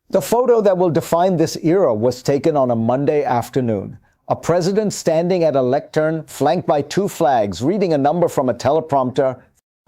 The photo that will define this era was taken on a Monday afternoon. A president standing at a lectern, flanked by two flags, reading a number from a teleprompter,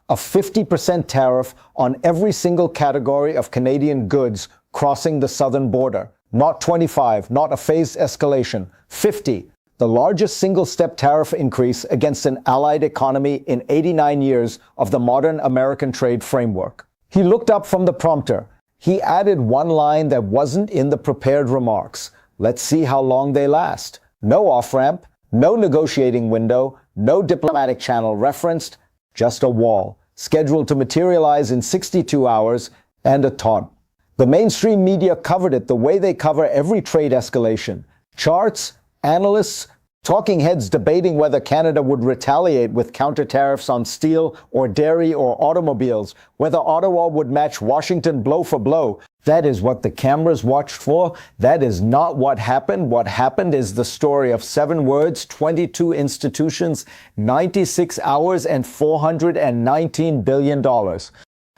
a 50% tariff on every single category of Canadian goods crossing the southern border. Not 25, not a phased escalation, 50. The largest single-step tariff increase against an allied economy in 89 years of the modern American trade framework. He looked up from the prompter. He added one line that wasn't in the prepared remarks. Let's see how long they last. No off-ramp, no negotiating window, no diplomatic channel referenced, just a wall, scheduled to materialize in 62 hours, and a taunt. The mainstream media covered it the way they cover every trade escalation. Charts, analysts, talking heads debating whether Canada would retaliate with counter-tariffs on steel or dairy or automobiles, whether Ottawa would match Washington blow for blow. That is what the cameras watched for. That is not what happened. What happened is the story of 7 words, 22 institutions, 96 hours, and $419 billion.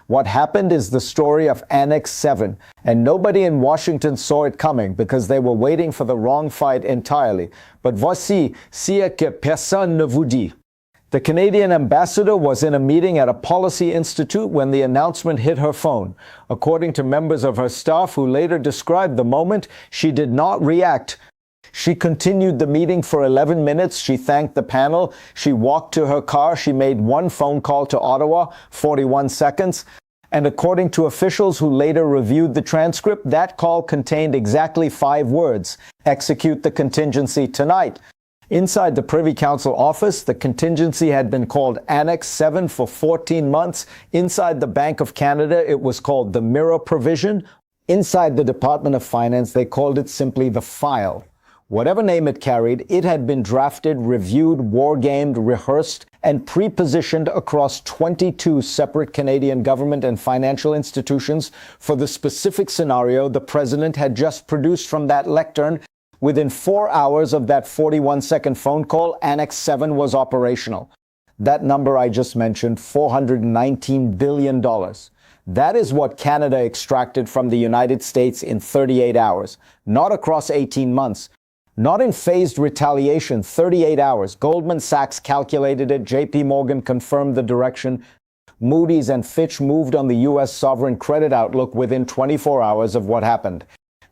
What happened is the story of Annex 7, and nobody in Washington saw it coming because they were waiting for the wrong fight entirely. But voici ce que personne ne vous dit. The Canadian ambassador was in a meeting at a policy institute when the announcement hit her phone. According to members of her staff who later described the moment, she did not react. She continued the meeting for 11 minutes. She thanked the panel. She walked to her car. She made one phone call to Ottawa, 41 seconds. And according to officials who later reviewed the transcript, that call contained exactly 5 words: execute the contingency tonight. Inside the Privy Council office, the contingency had been called Annex 7 for 14 months. Inside the Bank of Canada, it was called the Mirror Provision. Inside the Department of Finance, they called it simply the File. Whatever name it carried, it had been drafted, reviewed, war-gamed, rehearsed, and pre-positioned across 22 separate Canadian government and financial institutions for the specific scenario the president had just produced from that lectern. Within 4 hours of that 41-second phone call, Annex 7 was operational. That number I just mentioned, $419 billion. That is what Canada extracted from the United States in 38 hours, not across 18 months. Not in phased retaliation, 38 hours. Goldman Sachs calculated it. JP Morgan confirmed the direction. Moody's and Fitch moved on the U.S. sovereign credit outlook within 24 hours of what happened.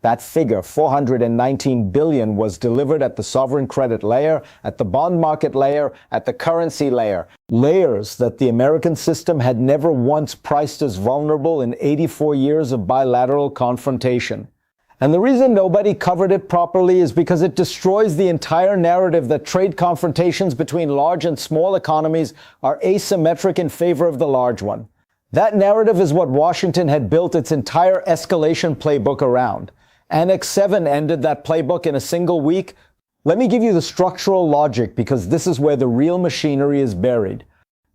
That figure, $419 billion, was delivered at the sovereign credit layer, at the bond market layer, at the currency layer. Layers that the American system had never once priced as vulnerable in 84 years of bilateral confrontation. And the reason nobody covered it properly is because it destroys the entire narrative that trade confrontations between large and small economies are asymmetric in favor of the large one. That narrative is what Washington had built its entire escalation playbook around. Annex 7 ended that playbook in a single week. Let me give you the structural logic, because this is where the real machinery is buried.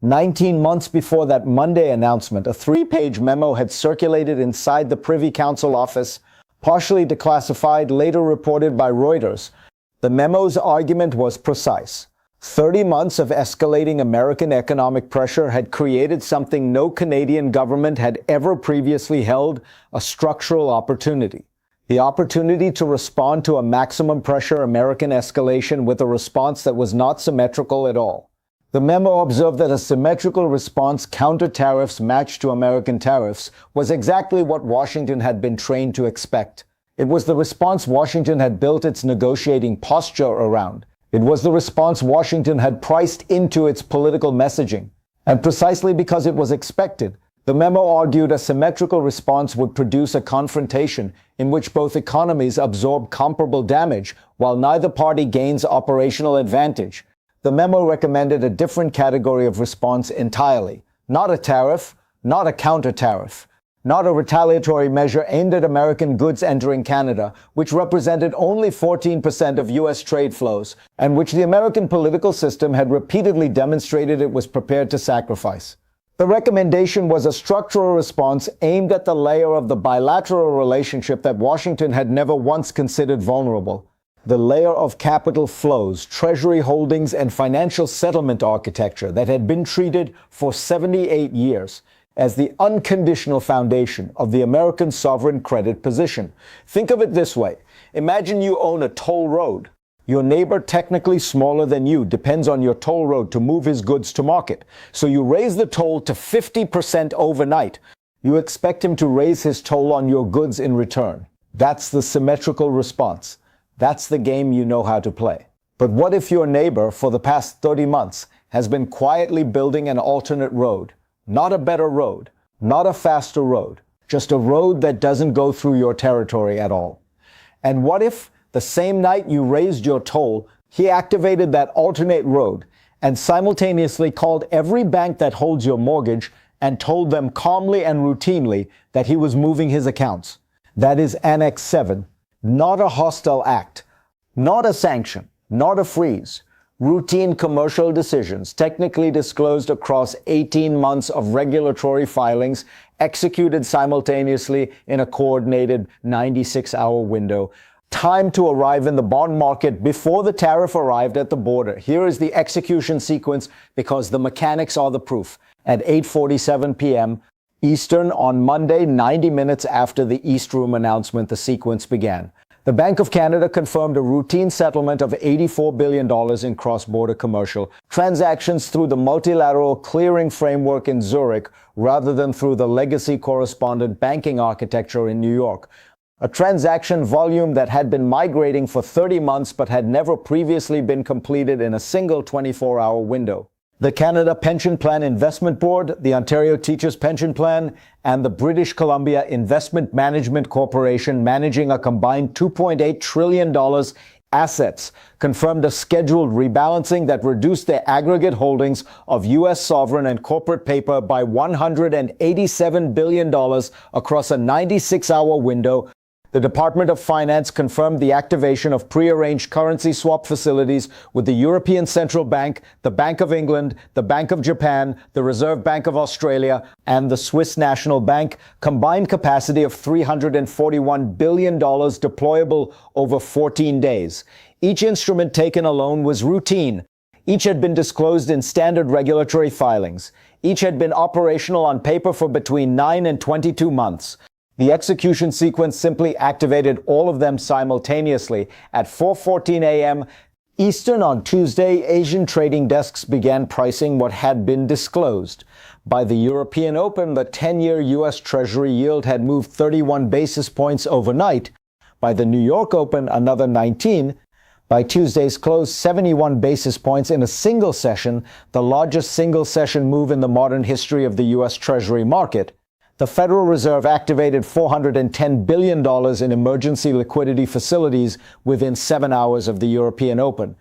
19 months before that Monday announcement, a 3-page memo had circulated inside the Privy Council office, partially declassified, later reported by Reuters. The memo's argument was precise. 30 months of escalating American economic pressure had created something no Canadian government had ever previously held: a structural opportunity. The opportunity to respond to a maximum pressure American escalation with a response that was not symmetrical at all. The memo observed that a symmetrical response, counter-tariffs matched to American tariffs, was exactly what Washington had been trained to expect. It was the response Washington had built its negotiating posture around. It was the response Washington had priced into its political messaging. And precisely because it was expected, the memo argued a symmetrical response would produce a confrontation in which both economies absorb comparable damage while neither party gains operational advantage. The memo recommended a different category of response entirely. Not a tariff, not a counter-tariff, not a retaliatory measure aimed at American goods entering Canada, which represented only 14% of U.S. trade flows, and which the American political system had repeatedly demonstrated it was prepared to sacrifice. The recommendation was a structural response aimed at the layer of the bilateral relationship that Washington had never once considered vulnerable. The layer of capital flows, treasury holdings, and financial settlement architecture that had been treated for 78 years. as the unconditional foundation of the American sovereign credit position. Think of it this way. Imagine you own a toll road. Your neighbor, technically smaller than you, depends on your toll road to move his goods to market. So you raise the toll to 50% overnight. You expect him to raise his toll on your goods in return. That's the symmetrical response. That's the game you know how to play. But what if your neighbor, for the past 30 months, has been quietly building an alternate road? Not a better road, not a faster road, just a road that doesn't go through your territory at all. And what if the same night you raised your toll, he activated that alternate road and simultaneously called every bank that holds your mortgage and told them calmly and routinely that he was moving his accounts? That is Annex 7, not a hostile act, not a sanction, not a freeze. Routine commercial decisions, technically disclosed across 18 months of regulatory filings, executed simultaneously in a coordinated 96-hour window. Time to arrive in the bond market before the tariff arrived at the border. Here is the execution sequence because the mechanics are the proof. At 8:47 p.m. Eastern on Monday, 90 minutes after the East Room announcement, the sequence began. The Bank of Canada confirmed a routine settlement of $84 billion in cross-border commercial transactions through the multilateral clearing framework in Zurich rather than through the legacy correspondent banking architecture in New York. A transaction volume that had been migrating for 30 months but had never previously been completed in a single 24-hour window. The Canada Pension Plan Investment Board, the Ontario Teachers Pension Plan, and the British Columbia Investment Management Corporation, managing a combined $2.8 trillion assets, confirmed a scheduled rebalancing that reduced their aggregate holdings of U.S. sovereign and corporate paper by $187 billion across a 96-hour window. The Department of Finance confirmed the activation of prearranged currency swap facilities with the European Central Bank, the Bank of England, the Bank of Japan, the Reserve Bank of Australia, and the Swiss National Bank, combined capacity of $341 billion deployable over 14 days. Each instrument taken alone was routine. Each had been disclosed in standard regulatory filings. Each had been operational on paper for between 9 and 22 months. The execution sequence simply activated all of them simultaneously. At 4:14 a.m. Eastern on Tuesday, Asian trading desks began pricing what had been disclosed. By the European Open, the 10-year U.S. Treasury yield had moved 31 basis points overnight. By the New York Open, another 19. By Tuesday's close, 71 basis points in a single session, the largest single-session move in the modern history of the U.S. Treasury market. The Federal Reserve activated $410 billion in emergency liquidity facilities within 7 hours of the European Open,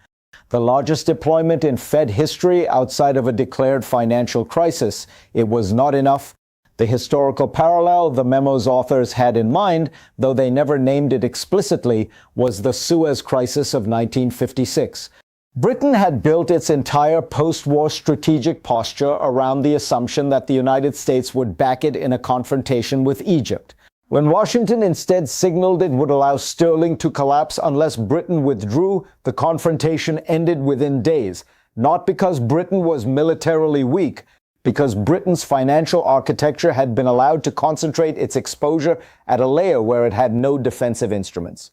the largest deployment in Fed history outside of a declared financial crisis. It was not enough. The historical parallel the memo's authors had in mind, though they never named it explicitly, was the Suez Crisis of 1956. Britain had built its entire post-war strategic posture around the assumption that the United States would back it in a confrontation with Egypt. When Washington instead signaled it would allow sterling to collapse unless Britain withdrew, the confrontation ended within days, not because Britain was militarily weak, because Britain's financial architecture had been allowed to concentrate its exposure at a layer where it had no defensive instruments.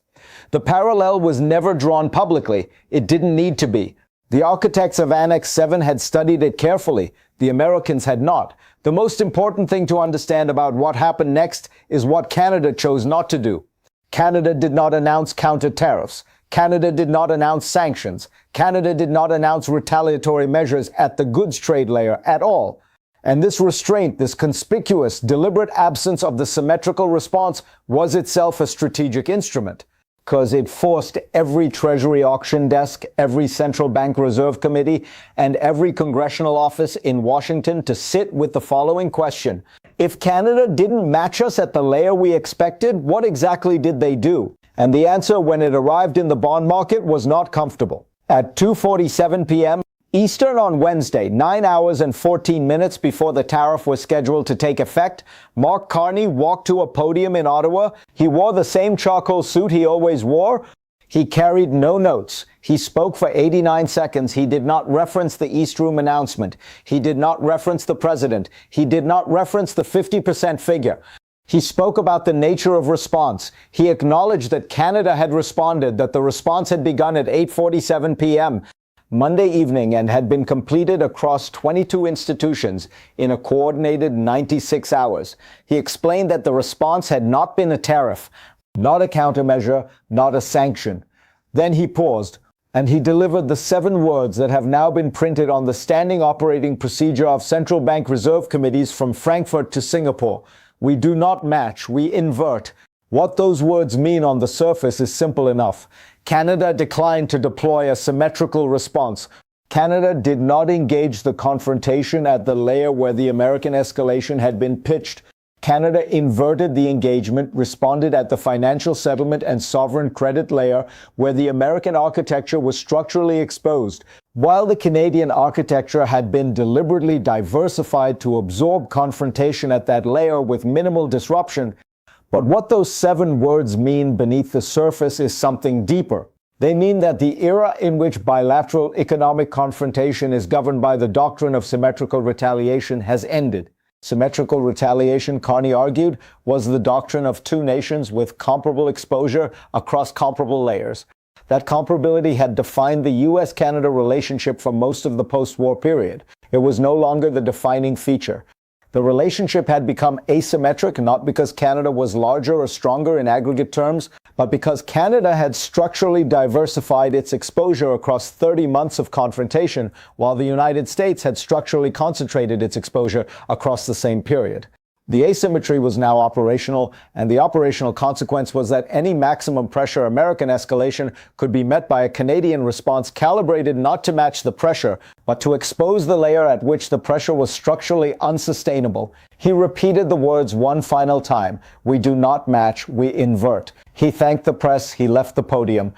The parallel was never drawn publicly. It didn't need to be. The architects of Annex 7 had studied it carefully. The Americans had not. The most important thing to understand about what happened next is what Canada chose not to do. Canada did not announce counter-tariffs. Canada did not announce sanctions. Canada did not announce retaliatory measures at the goods trade layer at all. And this restraint, this conspicuous, deliberate absence of the symmetrical response was itself a strategic instrument, because it forced every Treasury auction desk, every central bank reserve committee, and every congressional office in Washington to sit with the following question. If Canada didn't match us at the layer we expected, what exactly did they do? And the answer, when it arrived in the bond market, was not comfortable. At 2:47 p.m. Eastern on Wednesday, 9 hours and 14 minutes before the tariff was scheduled to take effect, Mark Carney walked to a podium in Ottawa. He wore the same charcoal suit he always wore. He carried no notes. He spoke for 89 seconds. He did not reference the East Room announcement. He did not reference the president. He did not reference the 50% figure. He spoke about the nature of response. He acknowledged that Canada had responded, that the response had begun at 8:47 p.m. Monday evening and had been completed across 22 institutions in a coordinated 96 hours. He explained that the response had not been a tariff, not a countermeasure, not a sanction. Then he paused, and he delivered the 7 words that have now been printed on the standing operating procedure of central bank reserve committees from Frankfurt to Singapore. We do not match, we invert. What those words mean on the surface is simple enough. Canada declined to deploy a symmetrical response. Canada did not engage the confrontation at the layer where the American escalation had been pitched. Canada inverted the engagement, responded at the financial settlement and sovereign credit layer where the American architecture was structurally exposed, while the Canadian architecture had been deliberately diversified to absorb confrontation at that layer with minimal disruption. But what those 7 words mean beneath the surface is something deeper. They mean that the era in which bilateral economic confrontation is governed by the doctrine of symmetrical retaliation has ended. Symmetrical retaliation, Carney argued, was the doctrine of 2 nations with comparable exposure across comparable layers. That comparability had defined the U.S.-Canada relationship for most of the post-war period. It was no longer the defining feature. The relationship had become asymmetric, not because Canada was larger or stronger in aggregate terms, but because Canada had structurally diversified its exposure across 30 months of confrontation, while the United States had structurally concentrated its exposure across the same period. The asymmetry was now operational, and the operational consequence was that any maximum pressure American escalation could be met by a Canadian response calibrated not to match the pressure, but to expose the layer at which the pressure was structurally unsustainable. He repeated the words one final time: "We do not match, we invert." He thanked the press, he left the podium.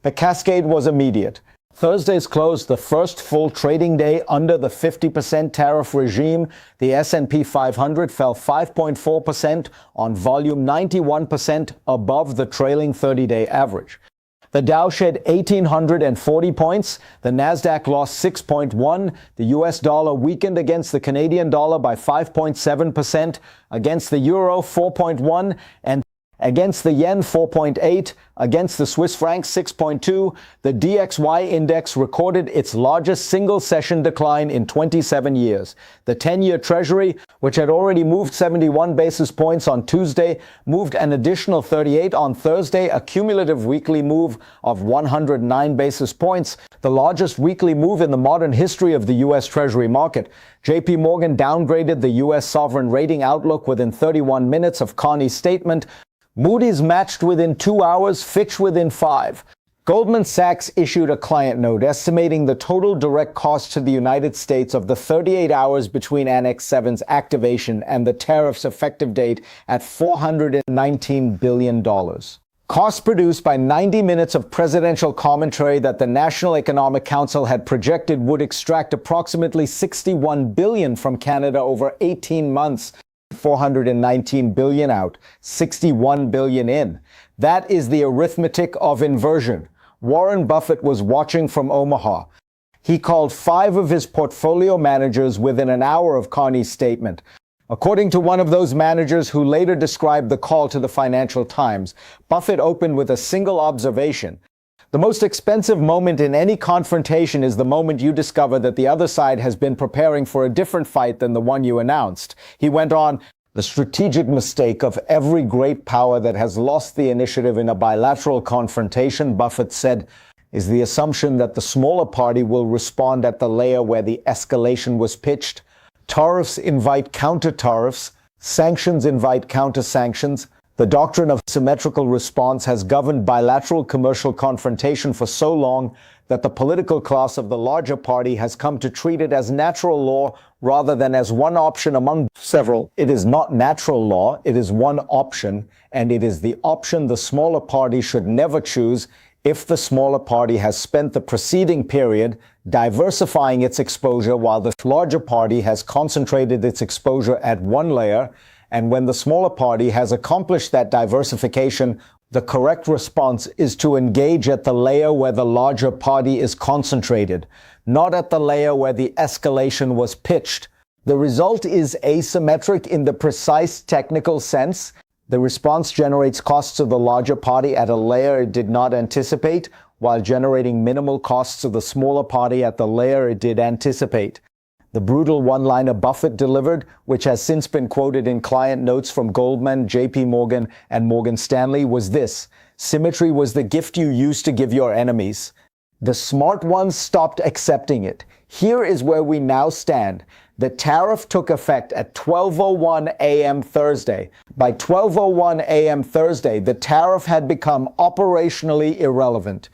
The cascade was immediate. Thursday's closed the first full trading day under the 50% tariff regime. The S&P 500 fell 5.4% on volume, 91% above the trailing 30-day average. The Dow shed 1,840 points. The Nasdaq lost 6.1. The US dollar weakened against the Canadian dollar by 5.7%, against the euro 4.1%, and against the yen 4.8%, against the Swiss franc 6.2%. The DXY index recorded its largest single-session decline in 27 years. The 10-year Treasury, which had already moved 71 basis points on Tuesday, moved an additional 38 on Thursday, a cumulative weekly move of 109 basis points, the largest weekly move in the modern history of the U.S. Treasury market. JP Morgan downgraded the U.S. sovereign rating outlook within 31 minutes of Carney's statement. Moody's matched within 2 hours, Fitch within 5. Goldman Sachs issued a client note estimating the total direct cost to the United States of the 38 hours between Annex 7's activation and the tariff's effective date at $419 billion. Costs produced by 90 minutes of presidential commentary that the National Economic Council had projected would extract approximately $61 billion from Canada over 18 months. 419 billion out, 61 billion in. That is the arithmetic of inversion. Warren Buffett was watching from Omaha. He called 5 of his portfolio managers within an hour of Carney's statement. According to one of those managers who later described the call to the Financial Times, Buffett opened with a single observation. The most expensive moment in any confrontation is the moment you discover that the other side has been preparing for a different fight than the one you announced. He went on, "The strategic mistake of every great power that has lost the initiative in a bilateral confrontation," Buffett said, "is the assumption that the smaller party will respond at the layer where the escalation was pitched. Tariffs invite counter-tariffs. Sanctions invite counter-sanctions. The doctrine of symmetrical response has governed bilateral commercial confrontation for so long that the political class of the larger party has come to treat it as natural law rather than as one option among several. It is not natural law, it is one option, and it is the option the smaller party should never choose if the smaller party has spent the preceding period diversifying its exposure while the larger party has concentrated its exposure at one layer, and when the smaller party has accomplished that diversification The correct response is to engage at the layer where the larger party is concentrated, not at the layer where the escalation was pitched. The result is asymmetric in the precise technical sense. The response generates costs to the larger party at a layer it did not anticipate, while generating minimal costs to the smaller party at the layer it did anticipate. The brutal one-liner Buffett delivered, which has since been quoted in client notes from Goldman, JP Morgan, and Morgan Stanley, was this: symmetry was the gift you used to give your enemies. The smart ones stopped accepting it. Here is where we now stand. The tariff took effect at 12:01 a.m. Thursday. By 12:01 a.m. Thursday, the tariff had become operationally irrelevant.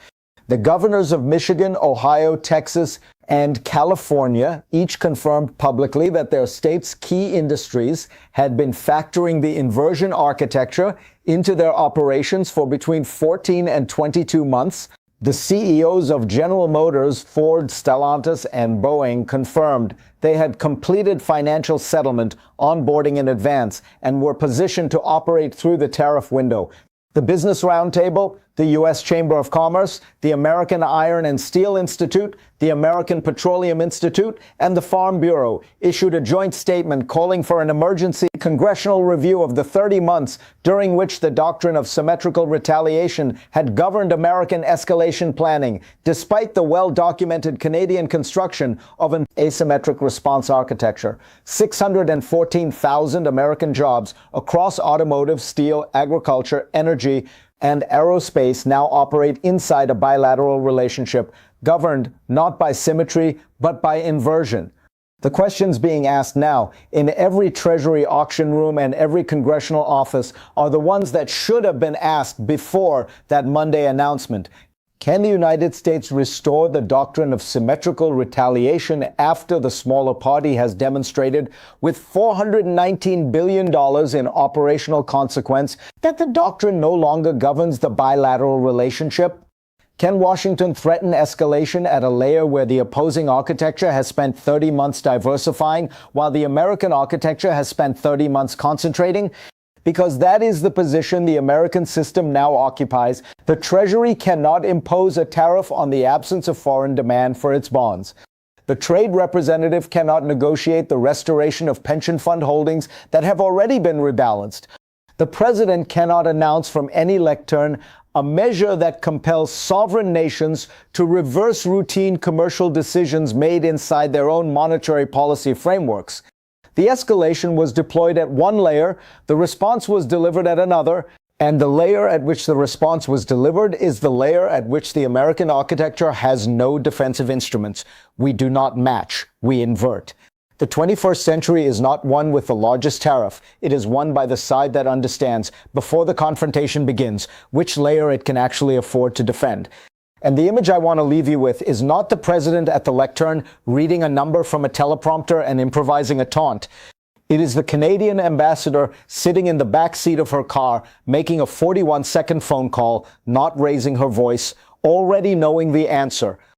The governors of Michigan, Ohio, Texas, and California each confirmed publicly that their state's key industries had been factoring the inversion architecture into their operations for between 14 and 22 months. The CEOs of General Motors, Ford, Stellantis, and Boeing confirmed they had completed financial settlement, onboarding in advance, and were positioned to operate through the tariff window. The Business Roundtable, the U.S. Chamber of Commerce, the American Iron and Steel Institute, the American Petroleum Institute, and the Farm Bureau issued a joint statement calling for an emergency congressional review of the 30 months during which the doctrine of symmetrical retaliation had governed American escalation planning, despite the well-documented Canadian construction of an asymmetric response architecture. 614,000 American jobs across automotive, steel, agriculture, energy, and aerospace now operate inside a bilateral relationship governed not by symmetry, but by inversion. The questions being asked now in every Treasury auction room and every congressional office are the ones that should have been asked before that Monday announcement. Can the United States restore the doctrine of symmetrical retaliation after the smaller party has demonstrated with $419 billion in operational consequence that the doctrine no longer governs the bilateral relationship? Can Washington threaten escalation at a layer where the opposing architecture has spent 30 months diversifying, while the American architecture has spent 30 months concentrating? Because that is the position the American system now occupies. The Treasury cannot impose a tariff on the absence of foreign demand for its bonds. The trade representative cannot negotiate the restoration of pension fund holdings that have already been rebalanced. The president cannot announce from any lectern a measure that compels sovereign nations to reverse routine commercial decisions made inside their own monetary policy frameworks. The escalation was deployed at one layer, the response was delivered at another, and the layer at which the response was delivered is the layer at which the American architecture has no defensive instruments. We do not match, we invert. The 21st century is not one with the largest tariff. It is one by the side that understands, before the confrontation begins, which layer it can actually afford to defend. And the image I want to leave you with is not the president at the lectern reading a number from a teleprompter and improvising a taunt. It is the Canadian ambassador sitting in the back seat of her car, making a 41-second phone call, not raising her voice, already knowing the answer.